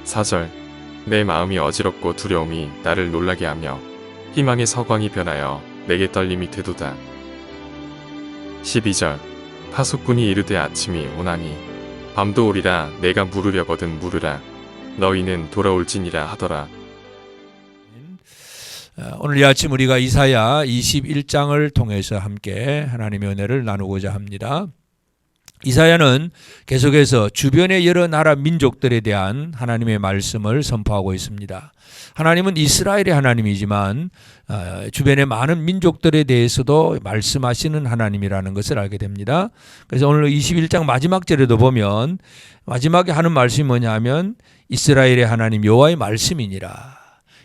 4절 내 마음이 어지럽고 두려움이 나를 놀라게 하며 희망의 서광이 변하여 내게 떨림이 되도다. 12절 파수꾼이 이르되 아침이 오나니 밤도 오리라 내가 물으려거든 물으라 너희는 돌아올지니라 하더라. 오늘 이 아침 우리가 이사야 21장을 통해서 함께 하나님의 은혜를 나누고자 합니다. 이사야는 계속해서 주변의 여러 나라 민족들에 대한 하나님의 말씀을 선포하고 있습니다. 하나님은 이스라엘의 하나님이지만 주변의 많은 민족들에 대해서도 말씀하시는 하나님이라는 것을 알게 됩니다. 그래서 오늘 21장 마지막 절에도 보면 마지막에 하는 말씀이 뭐냐 하면 이스라엘의 하나님 여호와의 말씀이니라.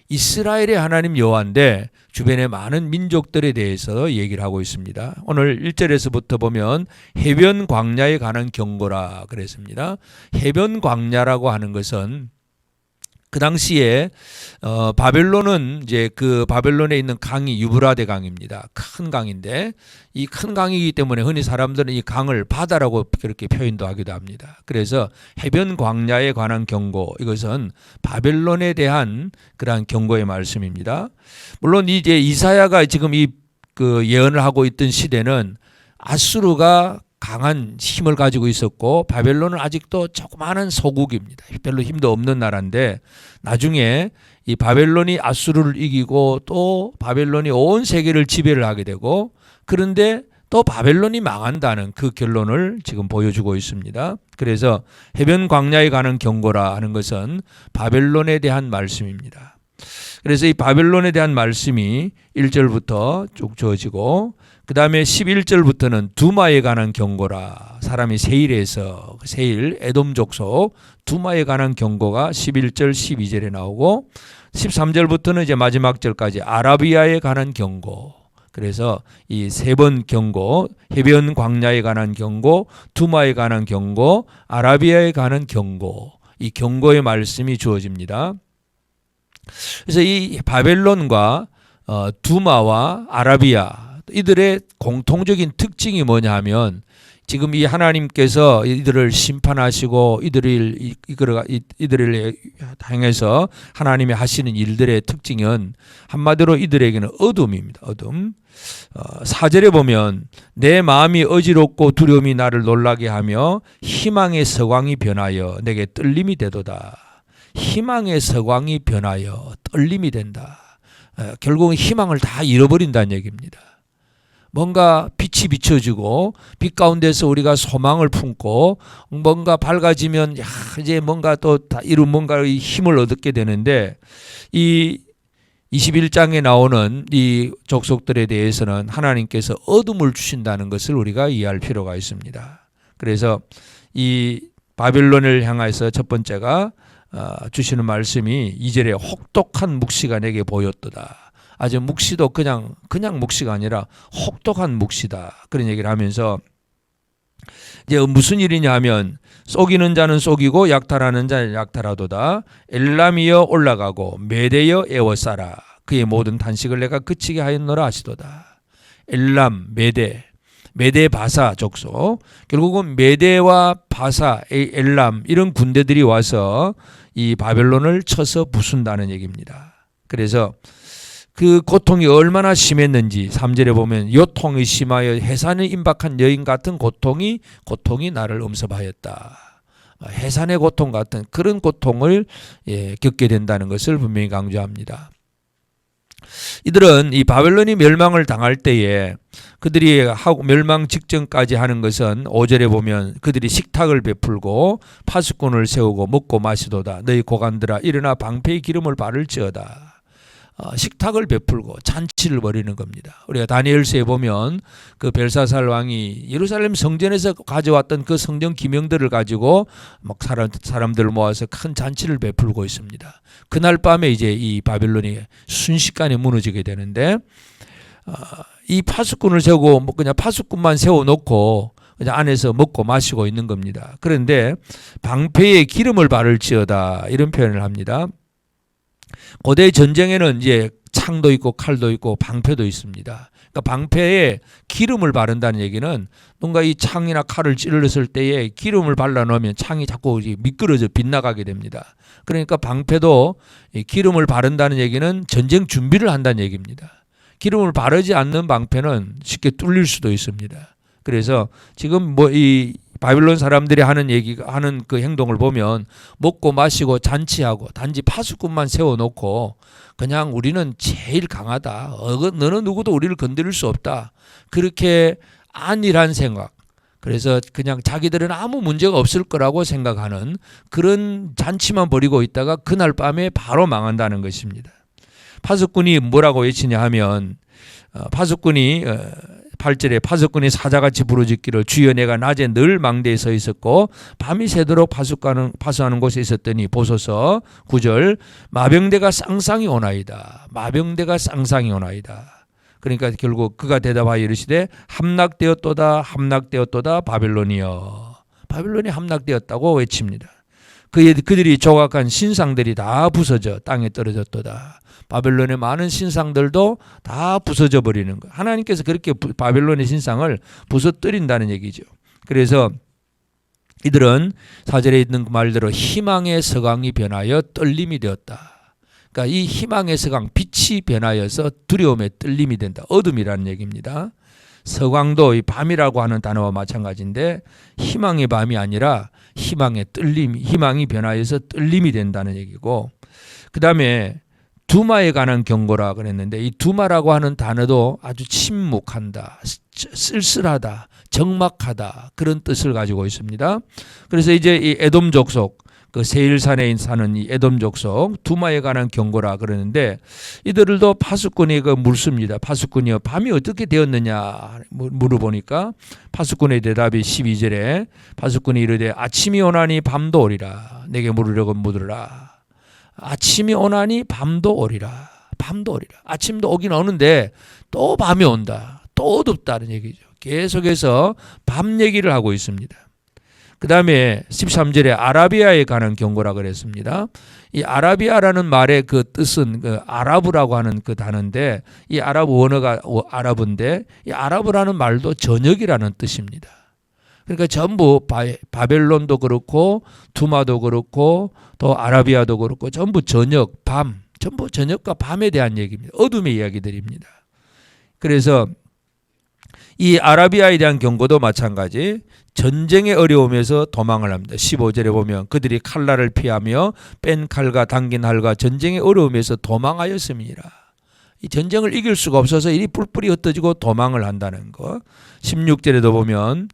이스라엘의 하나님 여호와인데 주변의 많은 민족들에 대해서 얘기를 하고 있습니다. 오늘 1절에서부터 보면 해변 광야에 관한 경고라 그랬습니다. 해변 광야라고 하는 것은 그 당시에 바벨론은 이제 그 바벨론에 있는 강이 유브라데 강입니다. 큰 강인데 이 큰 강이기 때문에 흔히 사람들은 이 강을 바다라고 그렇게 표현도 하기도 합니다. 그래서 해변 광야에 관한 경고, 이것은 바벨론에 대한 그러한 경고의 말씀입니다. 물론 이제 이사야가 지금 그 예언을 하고 있던 시대는 아수르가 강한 힘을 가지고 있었고 바벨론은 아직도 조그마한 소국입니다. 별로 힘도 없는 나라인데 나중에 이 바벨론이 아수르를 이기고 또 바벨론이 온 세계를 지배를 하게 되고 그런데 또 바벨론이 망한다는 그 결론을 지금 보여주고 있습니다. 그래서 해변 광야에 가는 경고라 하는 것은 바벨론에 대한 말씀입니다. 그래서 이 바벨론에 대한 말씀이 1절부터 쭉 주어지고 그 다음에 11절부터는 두마에 관한 경고라. 사람이 세일에서 세일 에돔 족속 두마에 관한 경고가 11절 12절에 나오고 13절부터는 이제 마지막 절까지 아라비아에 관한 경고. 그래서 이 세 번 경고, 해변 광야에 관한 경고, 두마에 관한 경고, 아라비아에 관한 경고. 이 경고의 말씀이 주어집니다. 그래서 이 바벨론과 두마와 아라비아 이들의 공통적인 특징이 뭐냐 하면 지금 이 하나님께서 이들을 심판하시고 이들을 향해서 하나님이 하시는 일들의 특징은 한마디로 이들에게는 어둠입니다. 어둠. 4절에 보면 내 마음이 어지럽고 두려움이 나를 놀라게 하며 희망의 서광이 변하여 내게 떨림이 되도다. 희망의 서광이 변하여 떨림이 된다. 결국은 희망을 다 잃어버린다는 얘기입니다. 뭔가 빛이 비춰지고 빛 가운데서 우리가 소망을 품고 뭔가 밝아지면 이제 뭔가 또 이런 뭔가의 힘을 얻게 되는데 이 21장에 나오는 이 족속들에 대해서는 하나님께서 어둠을 주신다는 것을 우리가 이해할 필요가 있습니다. 그래서 이 바벨론을 향해서 첫 번째가 주시는 말씀이 2절에 혹독한 묵시가 내게 보였도다. 아주 묵시도 그냥 묵시가 아니라 혹독한 묵시다. 그런 얘기를 하면서 이제 무슨 일이냐 하면 속이는 자는 속이고 약탈하는 자는 약탈하도다. 엘람이여 올라가고 메대여 에워싸라. 그의 모든 탄식을 내가 그치게 하였노라 하시도다. 엘람, 메대 바사 족속. 결국은 메대와 바사, 엘람 이런 군대들이 와서 이 바벨론을 쳐서 부순다는 얘기입니다. 그래서 그 고통이 얼마나 심했는지 3절에 보면 요통이 심하여 해산에 임박한 여인 같은 고통이 나를 엄습하였다. 해산의 고통 같은 그런 고통을 겪게 된다는 것을 분명히 강조합니다. 이들은 이 바벨론이 멸망을 당할 때에 그들이 멸망 직전까지 하는 것은 5절에 보면 그들이 식탁을 베풀고 파수꾼을 세우고 먹고 마시도다. 너희 고관들아 일어나 방패의 기름을 바를지어다. 식탁을 베풀고 잔치를 벌이는 겁니다. 우리가 다니엘서에 보면 그 벨사살 왕이 예루살렘 성전에서 가져왔던 그 성전 기명들을 가지고 막 사람들을 모아서 큰 잔치를 베풀고 있습니다. 그날 밤에 이제 이 바벨론이 순식간에 무너지게 되는데 이 파수꾼을 세우고 그냥 파수꾼만 세워놓고 그냥 안에서 먹고 마시고 있는 겁니다. 그런데 방패에 기름을 바를지어다 이런 표현을 합니다. 고대 전쟁에는 이제 창도 있고 칼도 있고 방패도 있습니다. 그러니까 방패에 기름을 바른다는 얘기는 뭔가 이 창이나 칼을 찔렀을 때에 기름을 발라 놓으면 창이 자꾸 미끄러져 빗나가게 됩니다. 그러니까 방패도 기름을 바른다는 얘기는 전쟁 준비를 한다는 얘기입니다. 기름을 바르지 않는 방패는 쉽게 뚫릴 수도 있습니다. 그래서 지금 뭐 이 바빌론 사람들이 하는 그 행동을 보면 먹고 마시고 잔치하고 단지 파수꾼만 세워놓고 그냥 우리는 제일 강하다. 너는 누구도 우리를 건드릴 수 없다. 그렇게 안일한 생각. 그래서 그냥 자기들은 아무 문제가 없을 거라고 생각하는 그런 잔치만 벌이고 있다가 그날 밤에 바로 망한다는 것입니다. 파수꾼이 뭐라고 외치냐 하면 파수꾼이 8절에 파수꾼이 사자같이 부르짖기를 주여 내가 낮에 늘 망대에 서 있었고 밤이 새도록 파수하는 곳에 있었더니 보소서 9절 마병대가 쌍쌍이 오나이다. 마병대가 쌍쌍이 오나이다. 그러니까 결국 그가 대답하여 이르시되 함락되었도다 함락되었도다 바벨론이여. 바벨론이 함락되었다고 외칩니다. 그들이 조각한 신상들이 다 부서져 땅에 떨어졌도다. 바벨론의 많은 신상들도 다 부서져 버리는 거. 하나님께서 그렇게 바벨론의 신상을 부서뜨린다는 얘기죠. 그래서 이들은 4절에 있는 말대로 희망의 서강이 변하여 떨림이 되었다. 그러니까 이 희망의 서강, 빛이 변하여서 두려움의 떨림이 된다. 어둠이라는 얘기입니다. 서광도 이 밤이라고 하는 단어와 마찬가지인데 희망의 밤이 아니라 희망의 떨림, 희망이 변하여서 떨림이 된다는 얘기고, 그 다음에 두마에 관한 경고라 그랬는데 이 두마라고 하는 단어도 아주 침묵한다, 쓸쓸하다, 적막하다 그런 뜻을 가지고 있습니다. 그래서 이제 이 에돔 족속, 그 세일산에 사는 이 에돔 족속 두마에 관한 경고라 그러는데 이들도 파수꾼이 묻습니다. 파수꾼이여 밤이 어떻게 되었느냐 물어보니까 파수꾼의 대답이 12절에 파수꾼이 이르되 아침이 오나니 밤도 오리라. 내게 물으려고 묻으라. 아침이 오나니 밤도 오리라. 밤도 오리라. 아침도 오긴 오는데 또 밤이 온다. 또 어둡다는 얘기죠. 계속해서 밤 얘기를 하고 있습니다. 그 다음에 13절에 아라비아에 관한 경고라 그랬습니다. 이 아라비아라는 말의 그 뜻은 그 아라브라고 하는 그 단어인데 이 아랍 원어가 아랍인데 이 아라브라는 말도 저녁이라는 뜻입니다. 그러니까 전부 바벨론도 그렇고 두마도 그렇고 또 아라비아도 그렇고 전부 저녁, 밤, 전부 저녁과 밤에 대한 얘기입니다. 어둠의 이야기들입니다. 그래서 이 아라비아에 대한 경고도 마찬가지 전쟁의 어려움에서 도망을 합니다. 15절에 보면 그들이 칼날을 피하며 뺀 칼과 당긴 활과 전쟁의 어려움에서 도망하였음이니라. 이 전쟁을 이길 수가 없어서 이리 뿔뿔이 흩어지고 도망을 한다는 거. 16절에도 보면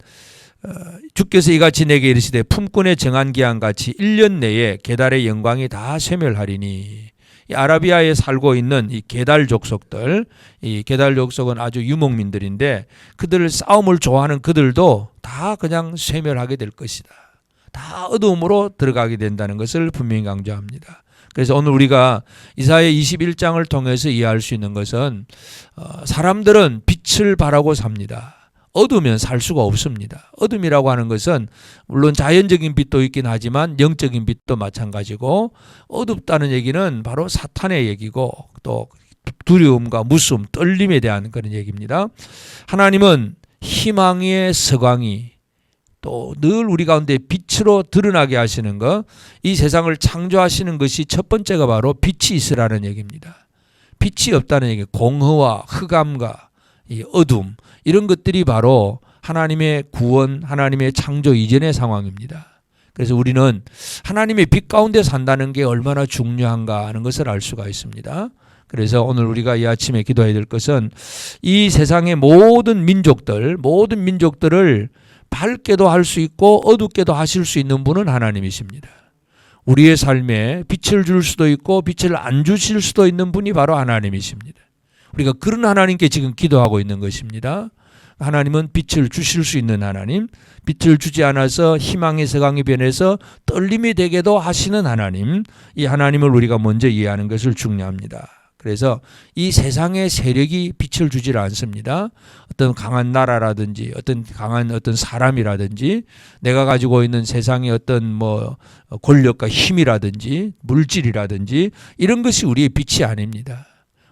주께서 이같이 내게 이르시되 품꾼의 정한 기한같이 1년 내에 게달의 영광이 다 쇠멸하리니. 이 아라비아에 살고 있는 이 게달 족속들, 이 게달 족속은 아주 유목민들인데 그들 싸움을 좋아하는 그들도 다 그냥 쇠멸하게 될 것이다. 다 어두움으로 들어가게 된다는 것을 분명히 강조합니다. 그래서 오늘 우리가 이사야 21장을 통해서 이해할 수 있는 것은 사람들은 빛을 바라고 삽니다. 어두우면 살 수가 없습니다. 어둠이라고 하는 것은 물론 자연적인 빛도 있긴 하지만 영적인 빛도 마찬가지고 어둡다는 얘기는 바로 사탄의 얘기고 또 두려움과 무서움, 떨림에 대한 그런 얘기입니다. 하나님은 희망의 서광이 또 늘 우리 가운데 빛으로 드러나게 하시는 것, 이 세상을 창조하시는 것이 첫 번째가 바로 빛이 있으라는 얘기입니다. 빛이 없다는 얘기, 공허와 흑암과 이 어둠 이런 것들이 바로 하나님의 구원, 하나님의 창조 이전의 상황입니다. 그래서 우리는 하나님의 빛 가운데 산다는 게 얼마나 중요한가 하는 것을 알 수가 있습니다. 그래서 오늘 우리가 이 아침에 기도해야 될 것은 이 세상의 모든 민족들을 밝게도 할 수 있고 어둡게도 하실 수 있는 분은 하나님이십니다. 우리의 삶에 빛을 줄 수도 있고 빛을 안 주실 수도 있는 분이 바로 하나님이십니다. 우리가 그런 하나님께 지금 기도하고 있는 것입니다. 하나님은 빛을 주실 수 있는 하나님, 빛을 주지 않아서 희망의 서강이 변해서 떨림이 되게도 하시는 하나님, 이 하나님을 우리가 먼저 이해하는 것을 중요합니다. 그래서 이 세상의 세력이 빛을 주질 않습니다. 어떤 강한 나라라든지 어떤 강한 어떤 사람이라든지 내가 가지고 있는 세상의 어떤 권력과 힘이라든지 물질이라든지 이런 것이 우리의 빛이 아닙니다.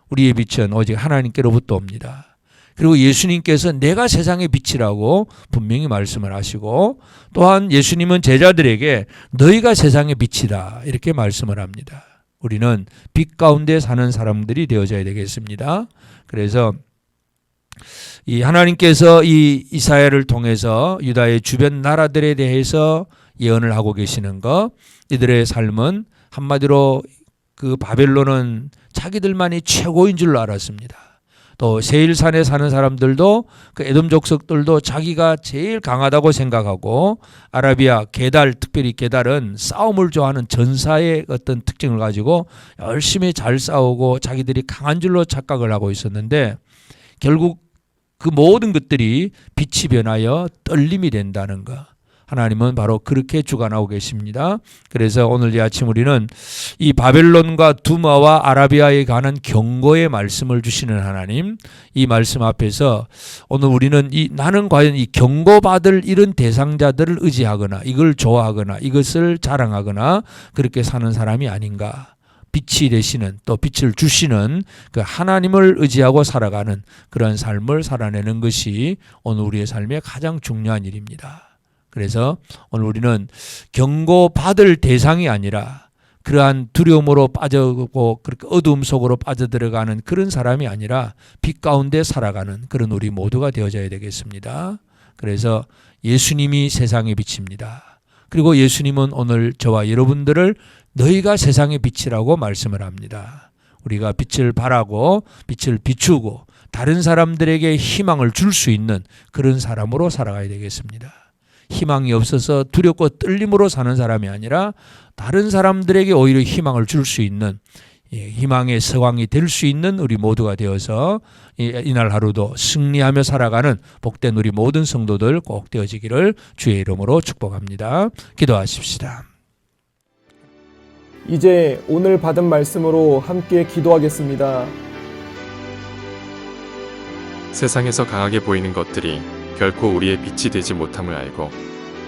우리의 빛은 오직 하나님께로부터 옵니다. 그리고 예수님께서 내가 세상의 빛이라고 분명히 말씀을 하시고, 또한 예수님은 제자들에게 너희가 세상의 빛이다 이렇게 말씀을 합니다. 우리는 빛 가운데 사는 사람들이 되어져야 되겠습니다. 그래서 이 하나님께서 이 이사야를 통해서 유다의 주변 나라들에 대해서 예언을 하고 계시는 것, 이들의 삶은 한마디로 그 바벨론은 자기들만이 최고인 줄로 알았습니다. 또 세일산에 사는 사람들도 그 에돔 족속들도 자기가 제일 강하다고 생각하고, 아라비아 게달, 특별히 게달은 싸움을 좋아하는 전사의 어떤 특징을 가지고 열심히 잘 싸우고 자기들이 강한 줄로 착각을 하고 있었는데, 결국 그 모든 것들이 빛이 변하여 떨림이 된다는 것, 하나님은 바로 그렇게 주관하고 계십니다. 그래서 오늘 이 아침 우리는 이 바벨론과 두마와 아라비아에 관한 경고의 말씀을 주시는 하나님, 이 말씀 앞에서 오늘 우리는 나는 과연 이 경고받을 이런 대상자들을 의지하거나 이걸 좋아하거나 이것을 자랑하거나 그렇게 사는 사람이 아닌가. 빛이 되시는, 또 빛을 주시는 그 하나님을 의지하고 살아가는 그런 삶을 살아내는 것이 오늘 우리의 삶의 가장 중요한 일입니다. 그래서 오늘 우리는 경고받을 대상이 아니라 그러한 두려움으로 빠져고 그렇게 어두움 속으로 빠져들어가는 그런 사람이 아니라 빛 가운데 살아가는 그런 우리 모두가 되어져야 되겠습니다. 그래서 예수님이 세상의 빛입니다. 그리고 예수님은 오늘 저와 여러분들을 너희가 세상의 빛이라고 말씀을 합니다. 우리가 빛을 발하고 빛을 비추고 다른 사람들에게 희망을 줄 수 있는 그런 사람으로 살아가야 되겠습니다. 희망이 없어서 두렵고 떨림으로 사는 사람이 아니라 다른 사람들에게 오히려 희망을 줄 수 있는, 희망의 서광이 될 수 있는 우리 모두가 되어서 이날 하루도 승리하며 살아가는 복된 우리 모든 성도들 꼭 되어지기를 주의 이름으로 축복합니다. 기도하십시다. 이제 오늘 받은 말씀으로 함께 기도하겠습니다. 세상에서 강하게 보이는 것들이 결코 우리의 빛이 되지 못함을 알고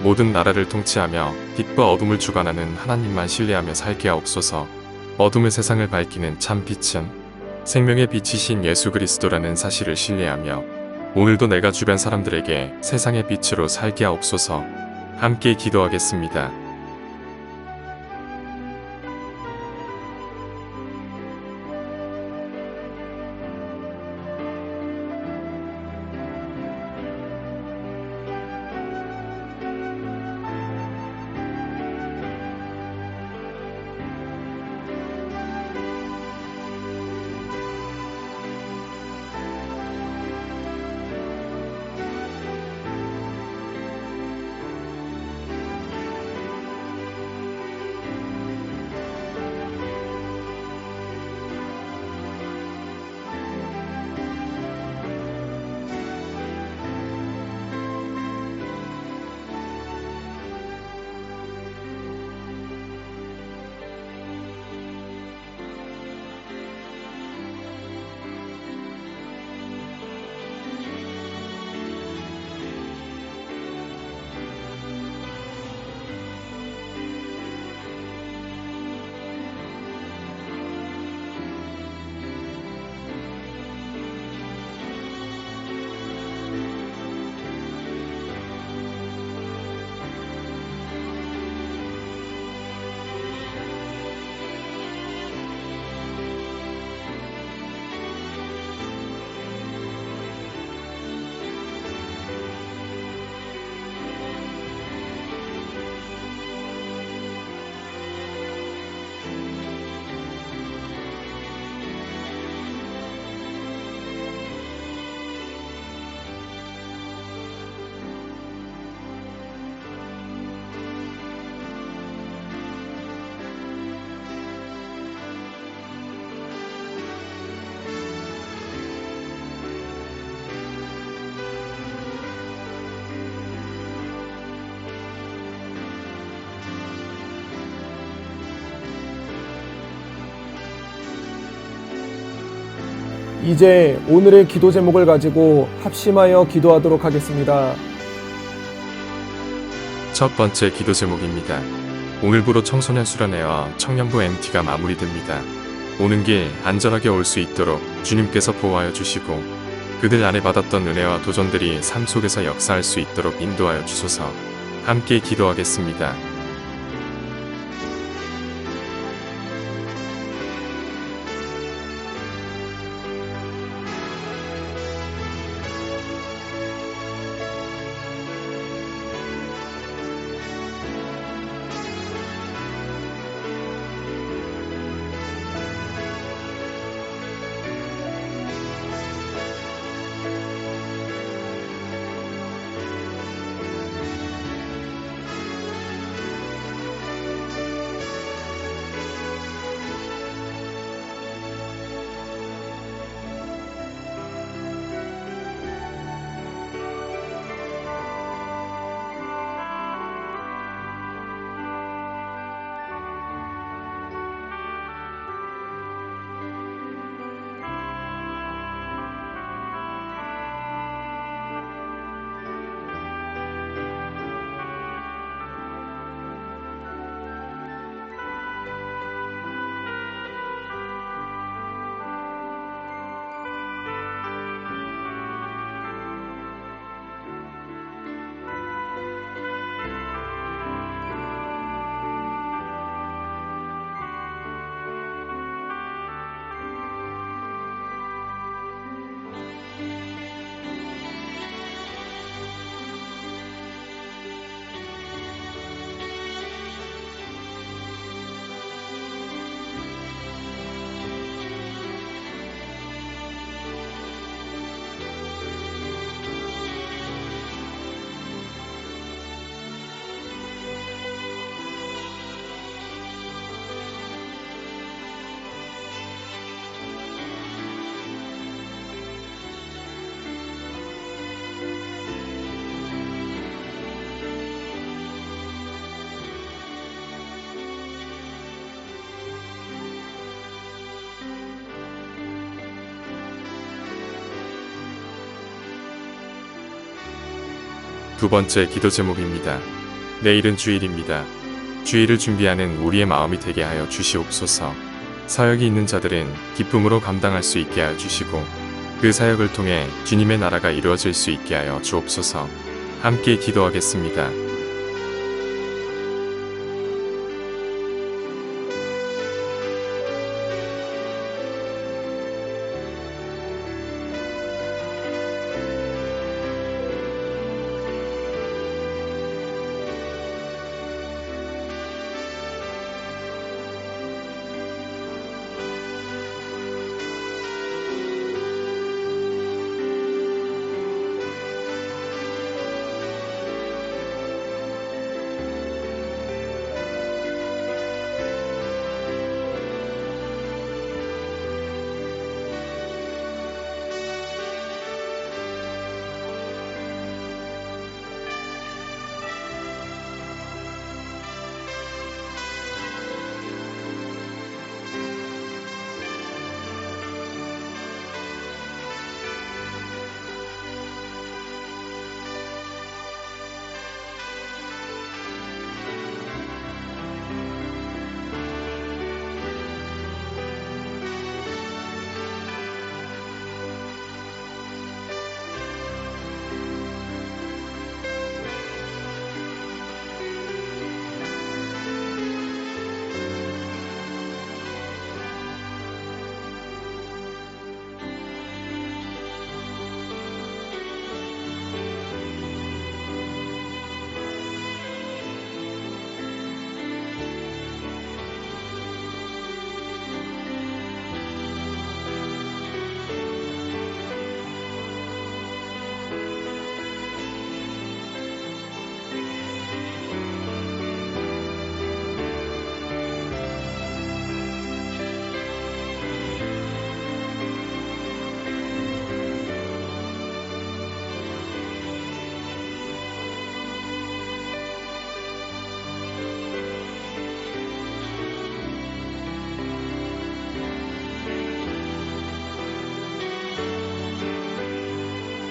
모든 나라를 통치하며 빛과 어둠을 주관하는 하나님만 신뢰하며 살게 하옵소서. 어둠의 세상을 밝히는 참 빛은 생명의 빛이신 예수 그리스도라는 사실을 신뢰하며 오늘도 내가 주변 사람들에게 세상의 빛으로 살게 하옵소서. 함께 기도하겠습니다. 이제 오늘의 기도 제목을 가지고 합심하여 기도하도록 하겠습니다. 첫 번째 기도 제목입니다. 오늘부로 청소년 수련회와 청년부 MT가 마무리됩니다. 오는 길 안전하게 올 수 있도록 주님께서 보호하여 주시고 그들 안에 받았던 은혜와 도전들이 삶 속에서 역사할 수 있도록 인도하여 주소서. 함께 기도하겠습니다. 두 번째 기도 제목입니다. 내일은 주일입니다. 주일을 준비하는 우리의 마음이 되게 하여 주시옵소서. 사역이 있는 자들은 기쁨으로 감당할 수 있게 하여 주시고 그 사역을 통해 주님의 나라가 이루어질 수 있게 하여 주옵소서. 함께 기도하겠습니다.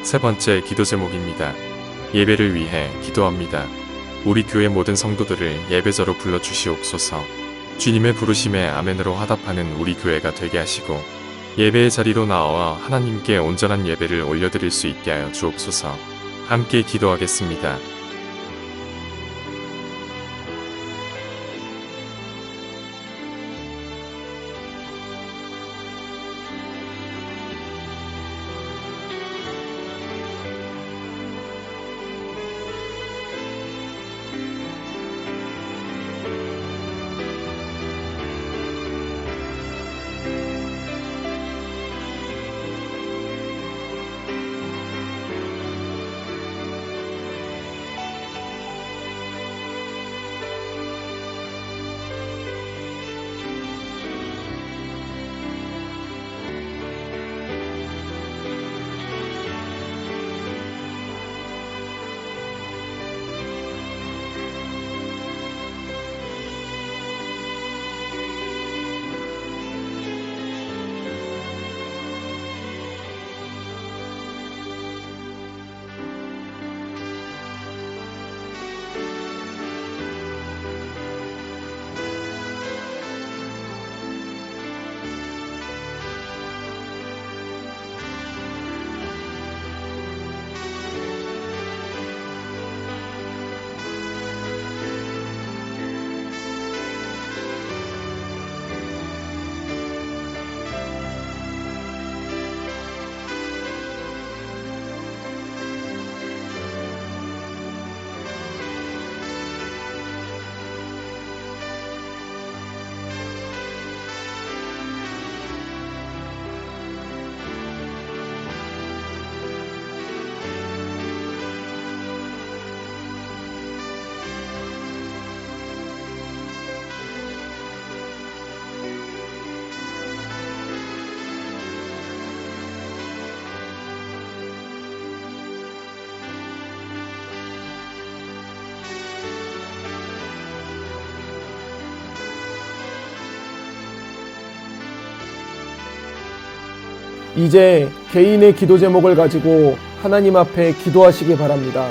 세 번째 기도 제목입니다. 예배를 위해 기도합니다. 우리 교회 모든 성도들을 예배자로 불러주시옵소서. 주님의 부르심에 아멘으로 화답하는 우리 교회가 되게 하시고 예배의 자리로 나와 하나님께 온전한 예배를 올려드릴 수 있게 하여 주옵소서. 함께 기도하겠습니다. 이제 개인의 기도 제목을 가지고 하나님 앞에 기도하시기 바랍니다.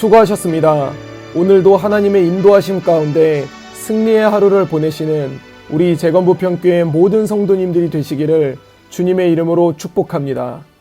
수고하셨습니다. 오늘도 하나님의 인도하심 가운데 승리의 하루를 보내시는 우리 재건부평교회 모든 성도님들이 되시기를 주님의 이름으로 축복합니다.